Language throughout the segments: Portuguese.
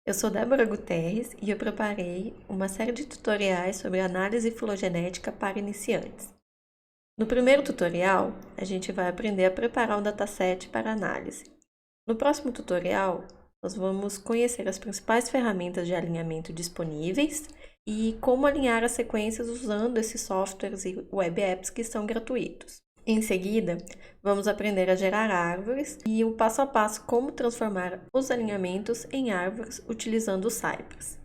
Eu sou Débora Guterres e eu preparei uma série de tutoriais sobre análise filogenética para iniciantes. No primeiro tutorial, a gente vai aprender a preparar um dataset para análise. No próximo tutorial, nós vamos conhecer as principais ferramentas de alinhamento disponíveis e como alinhar as sequências usando esses softwares e web apps que são gratuitos. Em seguida, vamos aprender a gerar árvores e o passo a passo como transformar os alinhamentos em árvores utilizando o Cypress.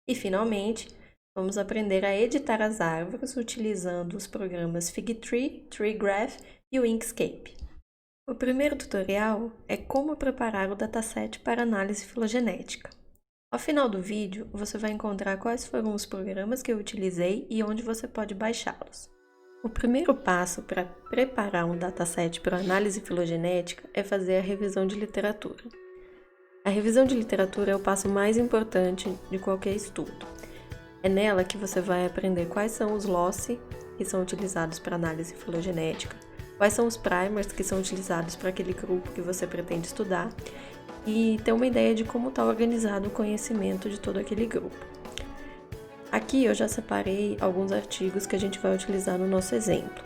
E, finalmente, vamos aprender a editar as árvores utilizando os programas Figtree, TreeGraph e o Inkscape. O primeiro tutorial é como preparar o dataset para análise filogenética. Ao final do vídeo, você vai encontrar quais foram os programas que eu utilizei e onde você pode baixá-los. O primeiro passo para preparar um dataset para análise filogenética é fazer a revisão de literatura. A revisão de literatura é o passo mais importante de qualquer estudo. É nela que você vai aprender quais são os loci que são utilizados para análise filogenética, quais são os primers que são utilizados para aquele grupo que você pretende estudar e ter uma ideia de como está organizado o conhecimento de todo aquele grupo. Aqui eu já separei alguns artigos que a gente vai utilizar no nosso exemplo.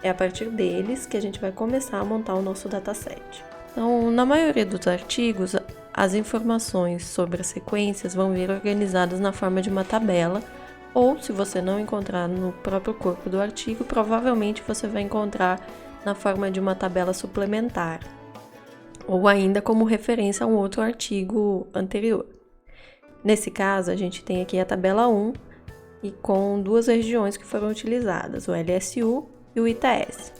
É a partir deles que a gente vai começar a montar o nosso dataset. Então, na maioria dos artigos, as informações sobre as sequências vão vir organizadas na forma de uma tabela, ou se você não encontrar no próprio corpo do artigo, provavelmente você vai encontrar na forma de uma tabela suplementar, ou ainda como referência a um outro artigo anterior. Nesse caso, a gente tem aqui a tabela 1 e com duas regiões que foram utilizadas, o LSU e o ITS.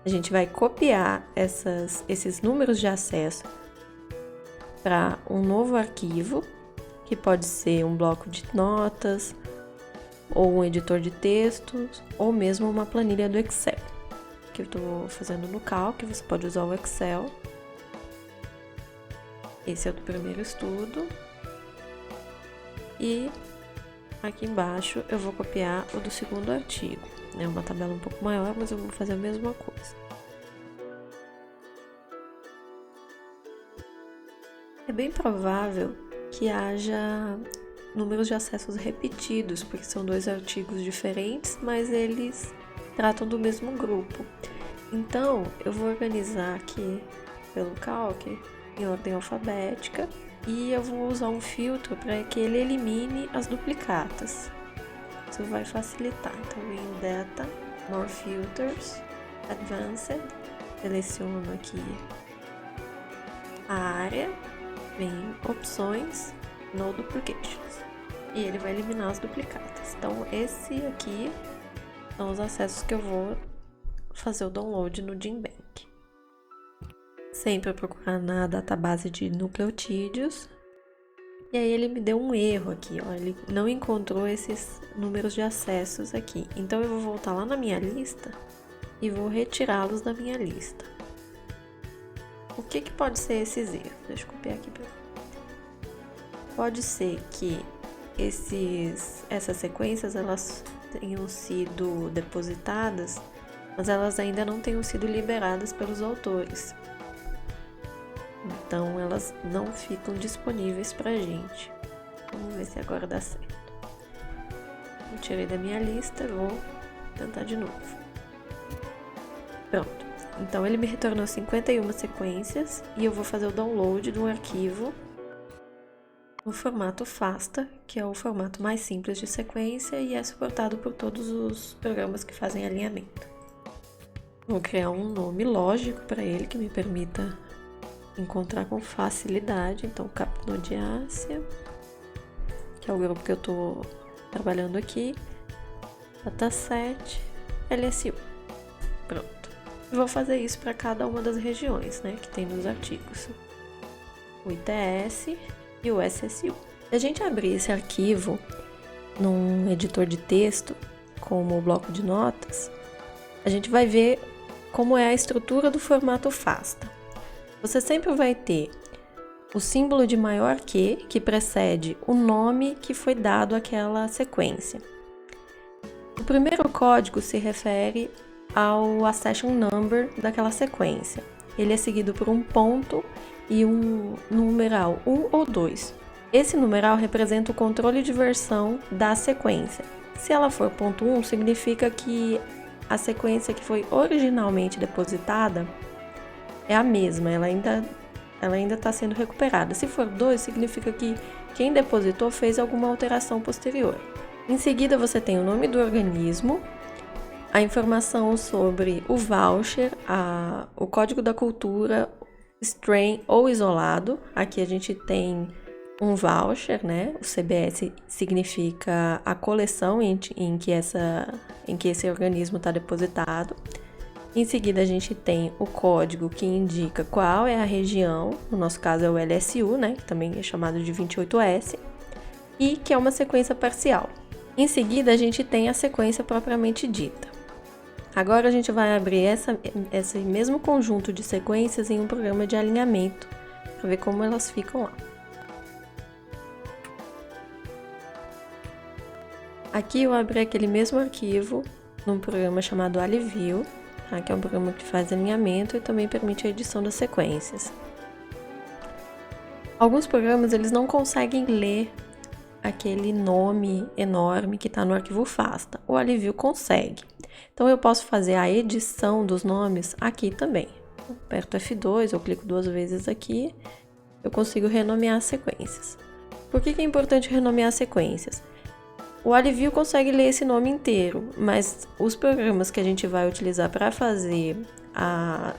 A gente vai copiar esses números de acesso para um novo arquivo, que pode ser um bloco de notas, ou um editor de textos, ou mesmo uma planilha do Excel, que eu estou fazendo no Calc, você pode usar o Excel. Esse é o do primeiro estudo. E aqui embaixo eu vou copiar o do segundo artigo. É uma tabela um pouco maior, mas eu vou fazer a mesma coisa. É bem provável que haja números de acessos repetidos, porque são dois artigos diferentes, mas eles tratam do mesmo grupo. Então, eu vou organizar aqui pelo Calc em ordem alfabética. E eu vou usar um filtro para que ele elimine as duplicatas. Isso vai facilitar. Então, em Data, More Filters, Advanced, seleciono aqui a área, vem Opções, No Duplications. E ele vai eliminar as duplicatas. Então, esse aqui são os acessos que eu vou fazer o download no GenBank. Sempre procurar na database de nucleotídeos. E aí ele me deu um erro aqui, ó, ele não encontrou esses números de acessos aqui. Então eu vou voltar lá na minha lista e vou retirá-los da minha lista. O que pode ser esses erros? Deixa eu copiar aqui para. Pode ser que essas sequências elas tenham sido depositadas, mas elas ainda não tenham sido liberadas pelos autores. Então, elas não ficam disponíveis pra gente. Vamos ver se agora dá certo. Eu tirei da minha lista, vou tentar de novo. Pronto. Então, ele me retornou 51 sequências e eu vou fazer o download de um arquivo no formato FASTA, que é o formato mais simples de sequência e é suportado por todos os programas que fazem alinhamento. Vou criar um nome lógico para ele que me permita encontrar com facilidade. Então, Capnodiácea, que é o grupo que eu estou trabalhando aqui, dataset, LSU. Pronto. Vou fazer isso para cada uma das regiões, né, que tem nos artigos. O ITS e o SSU. Se a gente abrir esse arquivo num editor de texto, como o bloco de notas, a gente vai ver como é a estrutura do formato FASTA. Você sempre vai ter o símbolo de maior que precede o nome que foi dado àquela sequência. O primeiro código se refere ao accession number daquela sequência. Ele é seguido por um ponto e um numeral 1 ou 2. Esse numeral representa o controle de versão da sequência. Se ela for .1, significa que a sequência que foi originalmente depositada é a mesma, ela ainda está sendo recuperada. Se for 2, significa que quem depositou fez alguma alteração posterior. Em seguida, você tem o nome do organismo, a informação sobre o voucher, o código da cultura, strain ou isolado. Aqui a gente tem um voucher, né? O CBS significa a coleção em que esse organismo está depositado. Em seguida, a gente tem o código que indica qual é a região, no nosso caso é o LSU, né? Que também é chamado de 28S, e que é uma sequência parcial. Em seguida, a gente tem a sequência propriamente dita. Agora a gente vai abrir esse mesmo conjunto de sequências em um programa de alinhamento, para ver como elas ficam lá. Aqui eu abri aquele mesmo arquivo num programa chamado Alivio, tá? Que é um programa que faz alinhamento e também permite a edição das sequências. Alguns programas eles não conseguem ler aquele nome enorme que está no arquivo FASTA. O Alivio consegue. Então eu posso fazer a edição dos nomes aqui também. Eu aperto F2, eu clico 2 vezes aqui, eu consigo renomear as sequências. Por que é importante renomear as sequências? O Alivio consegue ler esse nome inteiro, mas os programas que a gente vai utilizar para fazer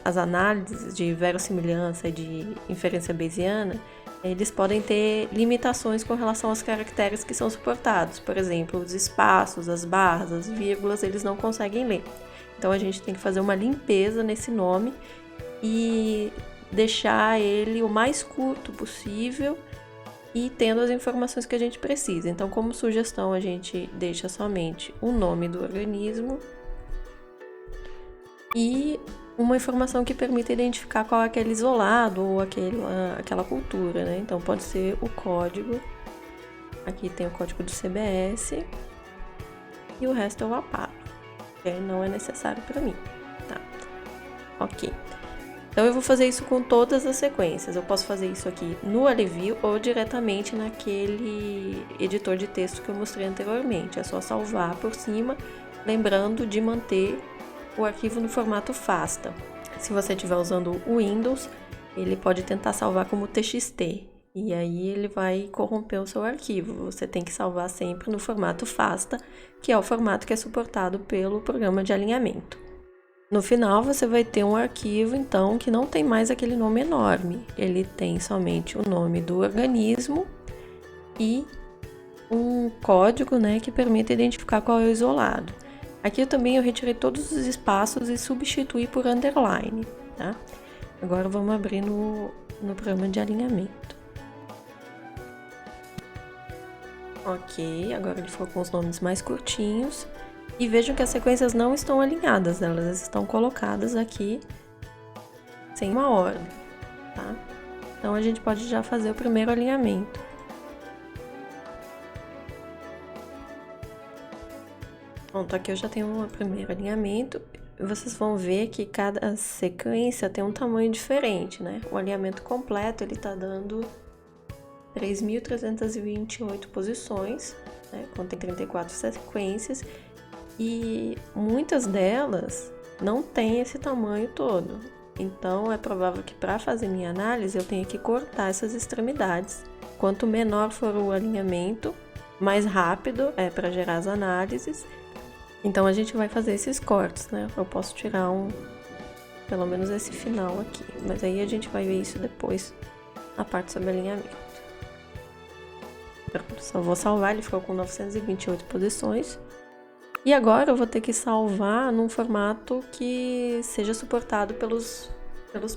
as análises de verossimilhança e de inferência bayesiana, eles podem ter limitações com relação aos caracteres que são suportados. Por exemplo, os espaços, as barras, as vírgulas, eles não conseguem ler. Então a gente tem que fazer uma limpeza nesse nome e deixar ele o mais curto possível e tendo as informações que a gente precisa. Então, como sugestão, a gente deixa somente o nome do organismo e uma informação que permita identificar qual é aquele isolado ou aquela cultura, né? Então, pode ser o código. Aqui tem o código do CBS e o resto eu apago, que não é necessário para mim, tá? Ok. Então, eu vou fazer isso com todas as sequências. Eu posso fazer isso aqui no Alivio ou diretamente naquele editor de texto que eu mostrei anteriormente. É só salvar por cima, lembrando de manter o arquivo no formato FASTA. Se você estiver usando o Windows, ele pode tentar salvar como TXT. E aí ele vai corromper o seu arquivo. Você tem que salvar sempre no formato FASTA, que é o formato que é suportado pelo programa de alinhamento. No final, você vai ter um arquivo, então, que não tem mais aquele nome enorme. Ele tem somente o nome do organismo e um código, né, que permite identificar qual é o isolado. Aqui eu retirei todos os espaços e substituí por underline, tá? Agora vamos abrir no programa de alinhamento. Ok, agora ele ficou com os nomes mais curtinhos. E vejam que as sequências não estão alinhadas, elas estão colocadas aqui sem uma ordem, tá? Então a gente pode já fazer o primeiro alinhamento. Pronto, aqui eu já tenho o primeiro alinhamento. Vocês vão ver que cada sequência tem um tamanho diferente, né? O alinhamento completo ele tá dando 3.328 posições, né? Contém 34 sequências. E muitas delas não têm esse tamanho todo. Então, é provável que para fazer minha análise eu tenha que cortar essas extremidades. Quanto menor for o alinhamento, mais rápido é para gerar as análises. Então, a gente vai fazer esses cortes, né? Eu posso tirar pelo menos esse final aqui. Mas aí a gente vai ver isso depois na parte sobre alinhamento. Pronto, só vou salvar, ele ficou com 928 posições. E agora eu vou ter que salvar num formato que seja suportado pelos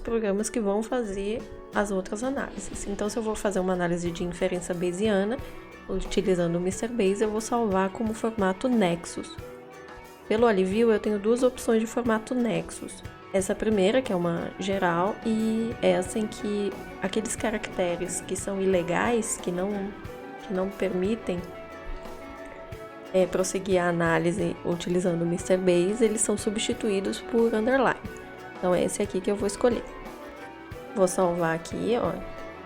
programas que vão fazer as outras análises. Então, se eu vou fazer uma análise de inferência bayesiana, utilizando o Mr. Bayes, eu vou salvar como formato Nexus. Pelo Alivio, eu tenho duas opções de formato Nexus. Essa primeira, que é uma geral, e essa em que aqueles caracteres que são ilegais, que não permitem prosseguir a análise utilizando o Mr. Bayes, eles são substituídos por underline. Então é esse aqui que eu vou escolher. Vou salvar aqui, ó.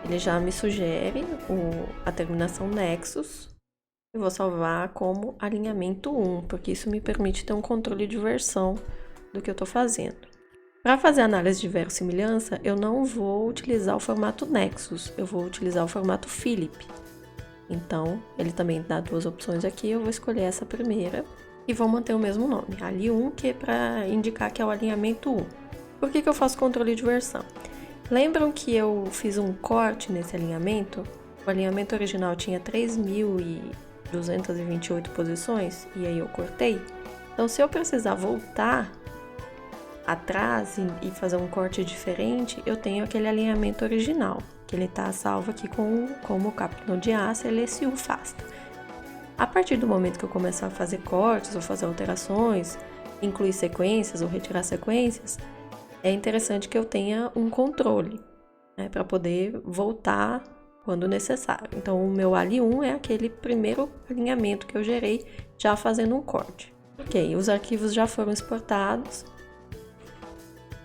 ele já me sugere a terminação nexus. Eu vou salvar como alinhamento 1, porque isso me permite ter um controle de versão do que eu estou fazendo. Para fazer análise de verossimilhança, eu não vou utilizar o formato Nexus, eu vou utilizar o formato Philip. Então, ele também dá duas opções aqui, eu vou escolher essa primeira e vou manter o mesmo nome, Ali1, que é para indicar que é o alinhamento 1. Por que eu faço controle de versão? Lembram que eu fiz um corte nesse alinhamento? O alinhamento original tinha 3.228 posições e aí eu cortei. Então, se eu precisar voltar atrás e fazer um corte diferente, eu tenho aquele alinhamento original, que ele está salvo aqui como o capno de aço LSU FASTA. A partir do momento que eu começar a fazer cortes ou fazer alterações, incluir sequências ou retirar sequências, é interessante que eu tenha um controle, né, para poder voltar quando necessário. Então, o meu Ali1 é aquele primeiro alinhamento que eu gerei já fazendo um corte. Ok, os arquivos já foram exportados.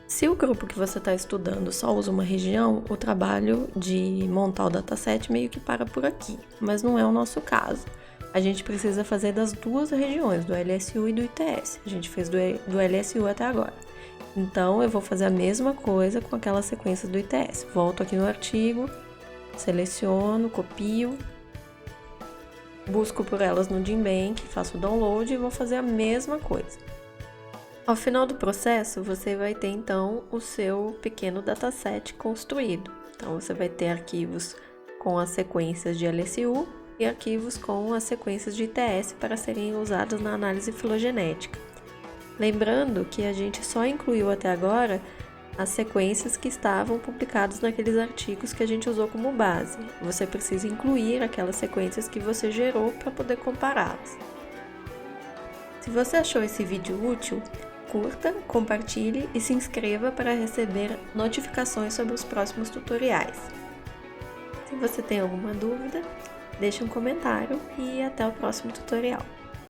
Se o grupo que você está estudando só usa uma região, o trabalho de montar o dataset meio que para por aqui, mas não é o nosso caso. A gente precisa fazer das duas regiões, do LSU e do ITS. A gente fez do LSU até agora. Então, eu vou fazer a mesma coisa com aquelas sequências do ITS. Volto aqui no artigo, seleciono, copio, busco por elas no GenBank, faço o download e vou fazer a mesma coisa. Ao final do processo, você vai ter então o seu pequeno dataset construído. Então, você vai ter arquivos com as sequências de LSU e arquivos com as sequências de ITS para serem usadas na análise filogenética. Lembrando que a gente só incluiu até agora as sequências que estavam publicadas naqueles artigos que a gente usou como base. Você precisa incluir aquelas sequências que você gerou para poder compará-las. Se você achou esse vídeo útil, curta, compartilhe e se inscreva para receber notificações sobre os próximos tutoriais. Se você tem alguma dúvida, deixe um comentário e até o próximo tutorial.